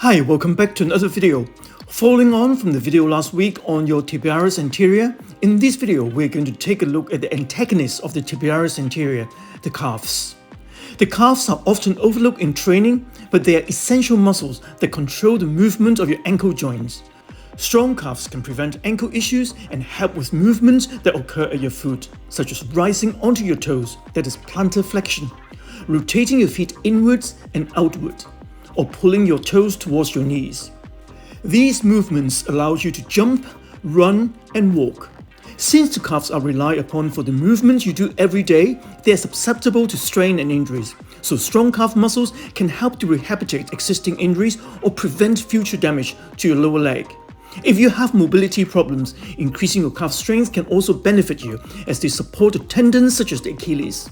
Hi, welcome back to another video. Following on from the video last week on your tiberalis anterior, in this video we're going to take a look at the antagonist of the tiberalis anterior, the calves. The calves are often overlooked in training, but they are essential muscles that control the movement of your ankle joints. Strong calves can prevent ankle issues and help with movements that occur at your foot, such as rising onto your toes, that is plantar flexion, rotating your feet inwards and outward, or pulling your toes towards your knees. These movements allow you to jump, run, and walk. Since the calves are relied upon for the movements you do every day, they are susceptible to strain and injuries, so strong calf muscles can help to rehabilitate existing injuries or prevent future damage to your lower leg. If you have mobility problems, increasing your calf strength can also benefit you as they support the tendons such as the Achilles.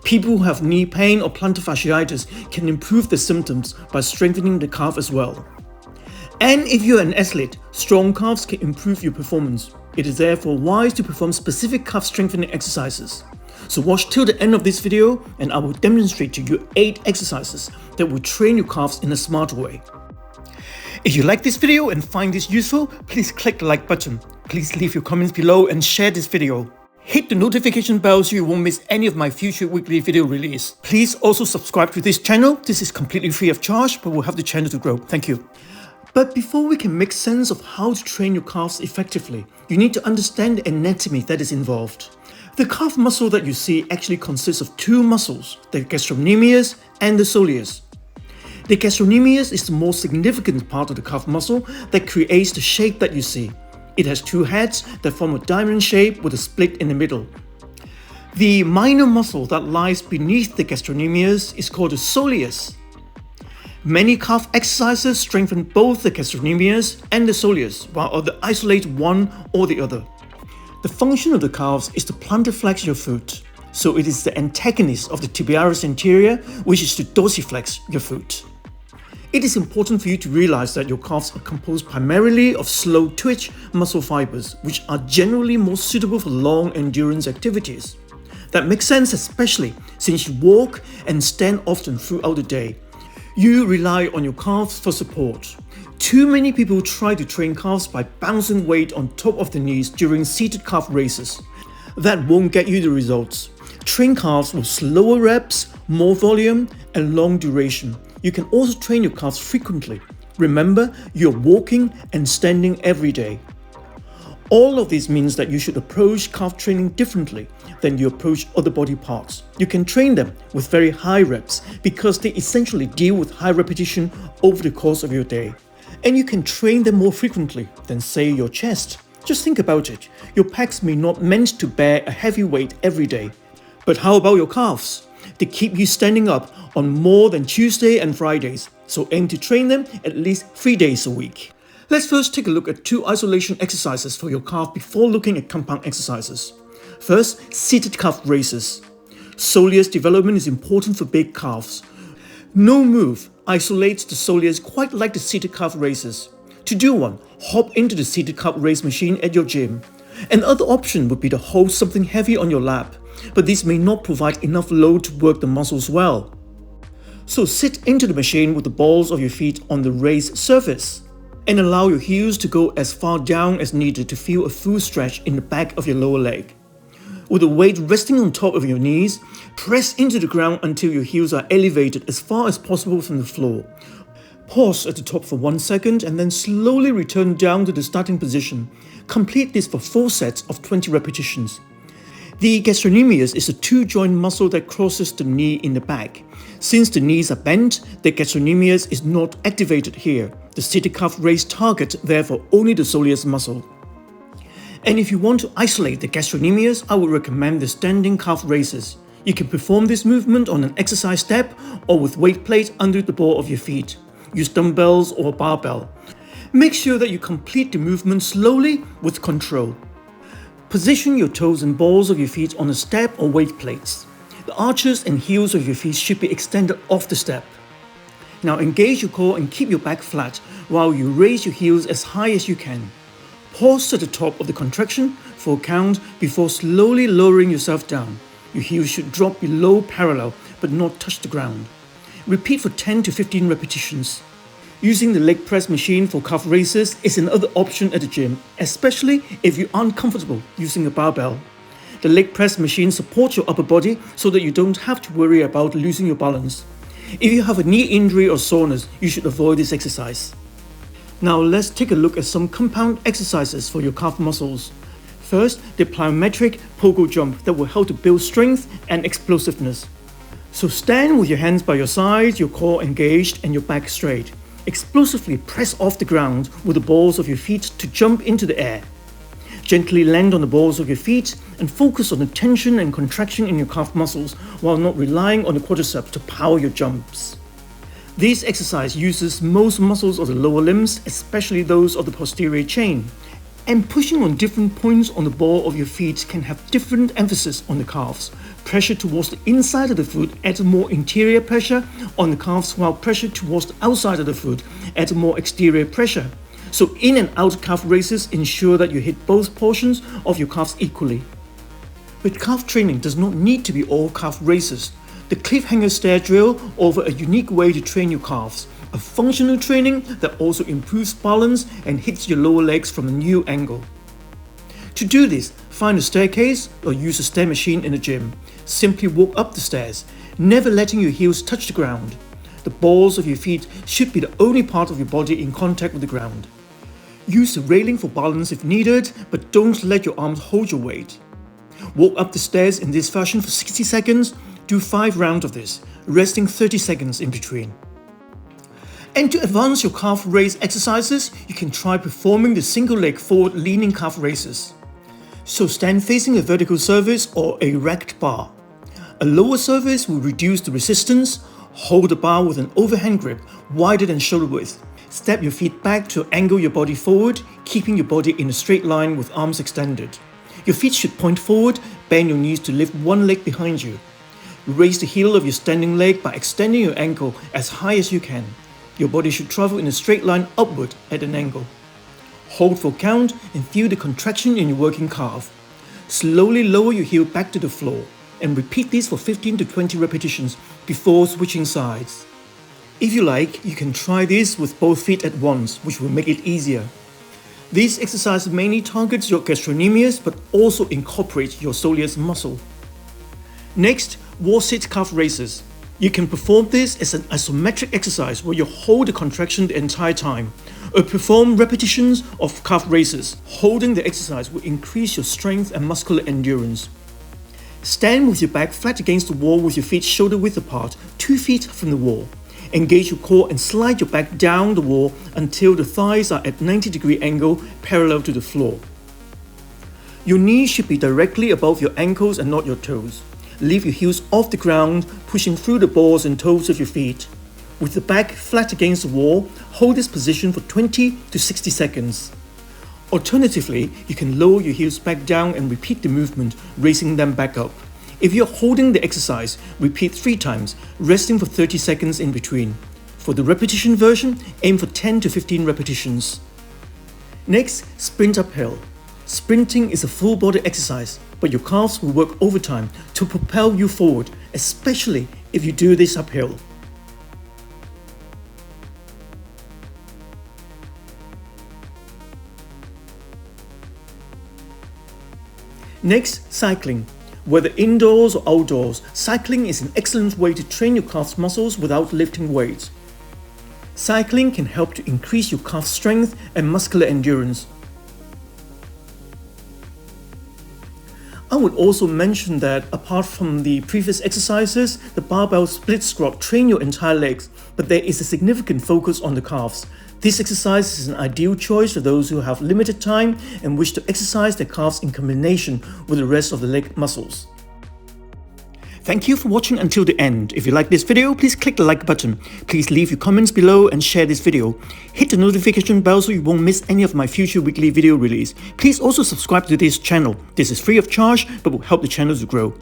People who have knee pain or plantar fasciitis can improve the symptoms by strengthening the calf as well. And if you're an athlete, strong calves can improve your performance. It is therefore wise to perform specific calf strengthening exercises. So watch till the end of this video and I will demonstrate to you 8 exercises that will train your calves in a smart way. If you like this video and find this useful, please click the like button. Please leave your comments below and share this video. Hit the notification bell so you won't miss any of my future weekly video release. Please also subscribe to this channel. This is completely free of charge, but will help the channel to grow. Thank you. But before we can make sense of how to train your calves effectively, you need to understand the anatomy that is involved. The calf muscle that you see actually consists of 2 muscles, the gastrocnemius and the soleus. The gastrocnemius is the most significant part of the calf muscle that creates the shape that you see. It has 2 heads that form a diamond shape with a split in the middle. The minor muscle that lies beneath the gastrocnemius is called the soleus. Many calf exercises strengthen both the gastrocnemius and the soleus, while others isolate one or the other. The function of the calves is to plantar flex your foot, so it is the antagonist of the tiberalis anterior, which is to dorsiflex your foot. It is important for you to realize that your calves are composed primarily of slow twitch muscle fibers, which are generally more suitable for long endurance activities. That makes sense especially since you walk and stand often throughout the day. You rely on your calves for support. Too many people try to train calves by bouncing weight on top of the knees during seated calf raises. That won't get you the results. Train calves with slower reps, more volume, and long duration. You can also train your calves frequently. Remember, you're walking and standing every day. All of this means that you should approach calf training differently than you approach other body parts. You can train them with very high reps because they essentially deal with high repetition over the course of your day. And you can train them more frequently than, say, your chest. Just think about it. Your pecs may not meant to bear a heavy weight every day. But how about your calves? They keep you standing up on more than Tuesday and Fridays, so aim to train them at least 3 days a week. Let's first take a look at 2 isolation exercises for your calf before looking at compound exercises. First, seated calf raises. Soleus development is important for big calves. No move isolates the soleus quite like the seated calf raises. To do one, hop into the seated calf raise machine at your gym. Another option would be to hold something heavy on your lap, but this may not provide enough load to work the muscles well. So sit into the machine with the balls of your feet on the raised surface and allow your heels to go as far down as needed to feel a full stretch in the back of your lower leg. With the weight resting on top of your knees, press into the ground until your heels are elevated as far as possible from the floor. Pause at the top for 1 second and then slowly return down to the starting position. Complete this for 4 sets of 20 repetitions. The gastrocnemius is a 2-joint muscle that crosses the knee in the back. Since the knees are bent, the gastrocnemius is not activated here. The seated calf raise targets therefore only the soleus muscle. And if you want to isolate the gastrocnemius, I would recommend the standing calf raises. You can perform this movement on an exercise step or with weight plates under the ball of your feet. Use dumbbells or a barbell. Make sure that you complete the movement slowly with control. Position your toes and balls of your feet on a step or weight plates. The arches and heels of your feet should be extended off the step. Now engage your core and keep your back flat while you raise your heels as high as you can. Pause at the top of the contraction for a count before slowly lowering yourself down. Your heels should drop below parallel but not touch the ground. Repeat for 10 to 15 repetitions. Using the leg press machine for calf raises is another option at the gym, especially if you aren't comfortable using a barbell. The leg press machine supports your upper body so that you don't have to worry about losing your balance. If you have a knee injury or soreness, you should avoid this exercise. Now let's take a look at some compound exercises for your calf muscles. First, the plyometric pogo jump that will help to build strength and explosiveness. So stand with your hands by your sides, your core engaged and your back straight. Explosively press off the ground with the balls of your feet to jump into the air. Gently land on the balls of your feet and focus on the tension and contraction in your calf muscles while not relying on the quadriceps to power your jumps. This exercise uses most muscles of the lower limbs, especially those of the posterior chain. And pushing on different points on the ball of your feet can have different emphasis on the calves. Pressure towards the inside of the foot adds more interior pressure on the calves, while pressure towards the outside of the foot adds more exterior pressure. So in and out calf raises ensure that you hit both portions of your calves equally. But calf training does not need to be all calf raises. The Cliffhanger Stair drill offers a unique way to train your calves, a functional training that also improves balance and hits your lower legs from a new angle. To do this, find a staircase or use a stair machine in the gym. Simply walk up the stairs, never letting your heels touch the ground. The balls of your feet should be the only part of your body in contact with the ground. Use the railing for balance if needed, but don't let your arms hold your weight. Walk up the stairs in this fashion for 60 seconds. Do 5 rounds of this, resting 30 seconds in between. And to advance your calf raise exercises, you can try performing the single leg forward leaning calf raises. So stand facing a vertical surface or a racked bar. A lower surface will reduce the resistance. Hold the bar with an overhand grip wider than shoulder width. Step your feet back to angle your body forward, keeping your body in a straight line with arms extended. Your feet should point forward, bend your knees to lift one leg behind you. Raise the heel of your standing leg by extending your ankle as high as you can. Your body should travel in a straight line upward at an angle. Hold for count and feel the contraction in your working calf. Slowly lower your heel back to the floor and repeat this for 15 to 20 repetitions before switching sides. If you like, you can try this with both feet at once, which will make it easier. This exercise mainly targets your gastrocnemius but also incorporates your soleus muscle. Next, wall sit calf raises. You can perform this as an isometric exercise where you hold the contraction the entire time, or perform repetitions of calf raises. Holding the exercise will increase your strength and muscular endurance. Stand with your back flat against the wall with your feet shoulder width apart, 2 feet from the wall. Engage your core and slide your back down the wall until the thighs are at 90-degree angle parallel to the floor. Your knees should be directly above your ankles and not your toes. Leave your heels off the ground, pushing through the balls and toes of your feet. With the back flat against the wall, hold this position for 20 to 60 seconds. Alternatively, you can lower your heels back down and repeat the movement, raising them back up. If you're holding the exercise, repeat 3 times, resting for 30 seconds in between. For the repetition version, aim for 10 to 15 repetitions. Next, sprint uphill. Sprinting is a full body exercise, but your calves will work overtime to propel you forward, especially if you do this uphill. Next, cycling. Whether indoors or outdoors, cycling is an excellent way to train your calf muscles without lifting weights. Cycling can help to increase your calf strength and muscular endurance. I would also mention that apart from the previous exercises, the barbell split squat train your entire legs, but there is a significant focus on the calves. This exercise is an ideal choice for those who have limited time and wish to exercise their calves in combination with the rest of the leg muscles. Thank you for watching until the end. If you like this video, please click the like button. Please leave your comments below and share this video. Hit the notification bell so you won't miss any of my future weekly video release. Please also subscribe to this channel. This is free of charge but will help the channel to grow.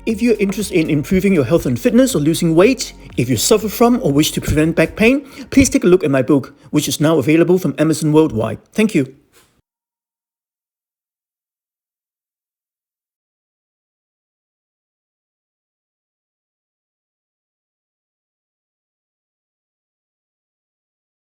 If you're interested in improving your health and fitness or losing weight, if you suffer from or wish to prevent back pain, please take a look at my book, which is now available from Amazon worldwide. Thank you.